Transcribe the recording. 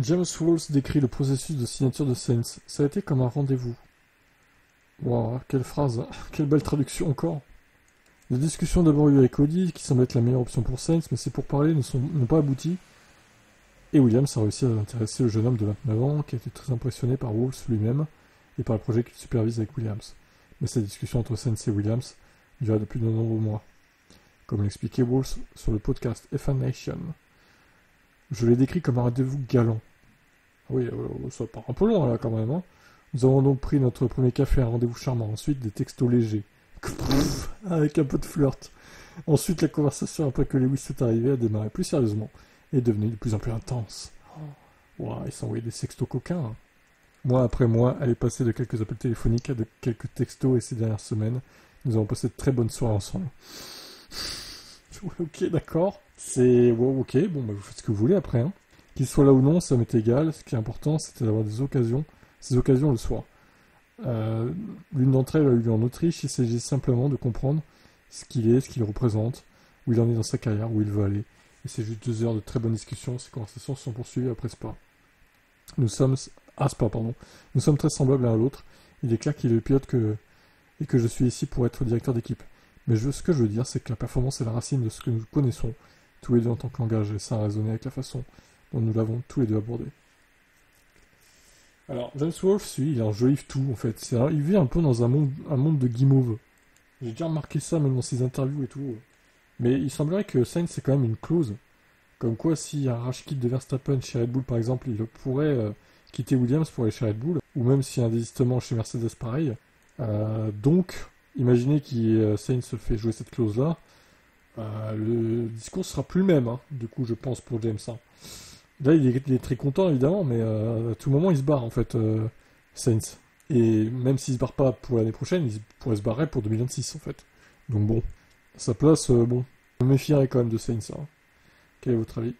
James Walls décrit le processus de signature de Saints. Ça a été comme un rendez-vous. Waouh, quelle phrase, quelle belle traduction encore. Les discussions d'abord eues avec Cody, qui semble être la meilleure option pour Saints, mais c'est pour parler, n'ont pas abouti. Et Williams a réussi à intéresser le jeune homme de 29 ans, qui a été très impressionné par Walls lui-même et par le projet qu'il supervise avec Williams. Mais cette discussion entre Saints et Williams durait depuis de nombreux mois. Comme l'expliquait Walls sur le podcast F1 Nation. Je l'ai décrit comme un rendez-vous galant. Oui, ça part un peu loin là quand même. Hein. Nous avons donc pris notre premier café, un rendez-vous charmant. Ensuite, des textos légers. Avec un peu de flirt. Ensuite, la conversation, après que Lewis est arrivé, a démarré plus sérieusement et est devenue de plus en plus intense. Wow, ils s'envoyaient des sextos coquins. Hein. Mois après mois, elle est passée de quelques appels téléphoniques à de quelques textos et ces dernières semaines, nous avons passé de très bonnes soirées ensemble. Ok, d'accord. C'est... Wow, ok, bon, bah, vous faites ce que vous voulez après. Hein. Qu'il soit là ou non, ça m'est égal. Ce qui est important, c'était d'avoir des occasions, ces occasions le soir. Euh, L'une d'entre elles a eu lieu en Autriche. Il s'agit simplement de comprendre ce qu'il est, ce qu'il représente, où il en est dans sa carrière, où il veut aller. Et c'est juste 2 heures de très bonnes discussions. Ces conversations se sont poursuivies après Spa. Nous sommes... Ah, Spa, pardon. Nous sommes très semblables l'un à l'autre. Il est clair qu'il est le pilote et que je suis ici pour être directeur d'équipe. Mais ce que je veux dire, c'est que la performance est la racine de ce que nous connaissons, tous les deux en tant que langage, et ça a résonné avec la façon dont nous l'avons tous les deux abordé. Alors, James Wolfe, lui, il enjolive tout, en fait. Il vit un peu dans un monde de guimauve. J'ai déjà remarqué ça, même dans ses interviews et tout. Mais il semblerait que Sainz, c'est quand même une clause. Comme quoi, s'il y a un rage kit de Verstappen chez Red Bull, par exemple, il pourrait quitter Williams pour aller chez Red Bull. Ou même s'il y a un désistement chez Mercedes, pareil. Donc, imaginez que Sainz se fait jouer cette clause-là. Le discours sera plus le même, hein, du coup, je pense, pour James. Hein. Là, il est très content, évidemment, mais à tout moment, il se barre, en fait, Sainz. Et même s'il se barre pas pour l'année prochaine, il pourrait se barrer pour 2026, en fait. Donc bon, à sa place, bon, je me méfierais quand même de Sainz. Hein. Quel est votre avis?